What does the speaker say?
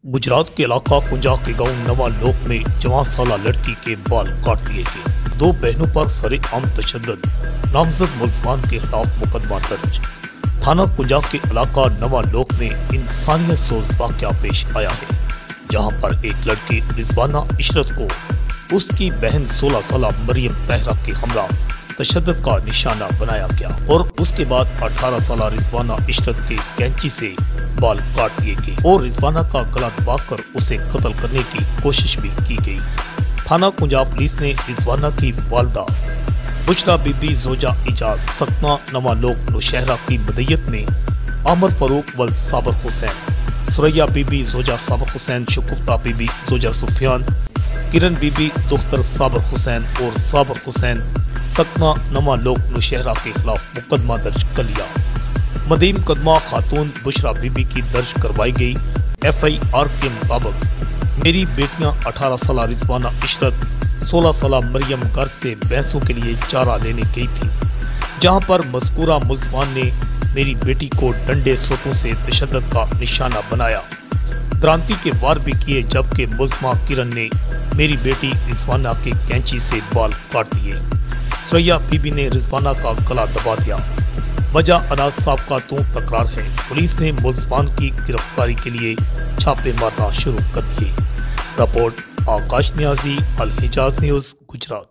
गुजरात के इलाका कुंजा के गांव नवा लोक में 14 साला लड़की के बाल काट दिए गए। दो बहनों पर सरेआम तशद्दुद, नामजद मुल्ज़मान के खिलाफ मुकदमा दर्ज। थाना कुंजा के इलाका नवा लोक में इंसानियत सोज वाक़या पेश आया है, जहां पर एक लड़की रिजवाना इशरत को उसकी बहन 16 साला मरियम तहरा के हमरा तशद्दुद का निशाना बनाया गया और उसके बाद 18 साला रिजवाना इशरत के कैंची से बाल काट दिए गए और रिजवाना का गला दबाकर उसे कत्ल करने की कोशिश भी की गई। थाना कुंजा पुलिस ने रिजवाना की वालदा बुशरा बीबी जोजा इजाज सकना नवा लोक नौशहरा की मदयत में आमर फरूक वल साबर हुसैन, सुरैया बीबी जोजा साबर हुसैन, शकुफ्ता बीबी जोजा सुफियान, किरण बीबी दुख्तर साबर हुसैन और साबर हुसैन सकना नवा लोक नौशहरा के खिलाफ मुकदमा दर्ज कर लिया। मदई मुकदमा खातून बुशरा बीबी की दर्ज करवाई गई FIR के मुताबिक मेरी बेटियां 18 साला रिजवाना इशरत, 16 साला मरियम घर से भैंसों के लिए चारा लेने गई थी, जहां पर मज़कूरा मुल्ज़मान ने मेरी बेटी को डंडे सोटों से तशद्दुद का निशाना बनाया, द्रांति के वार भी किए, जबकि मुल्ज़मा किरण ने मेरी बेटी रिजवाना के कैंची से बाल काट दिए। सुरैया बीबी ने रिजवाना का गला दबा दिया। वजह अनाज साहब का तकरार है। पुलिस ने मुल्ज़मान की गिरफ्तारी के लिए छापे मारना शुरू कर दिए। रिपोर्ट आकाश नियाजी, अल हिजाज न्यूज़, गुजरात।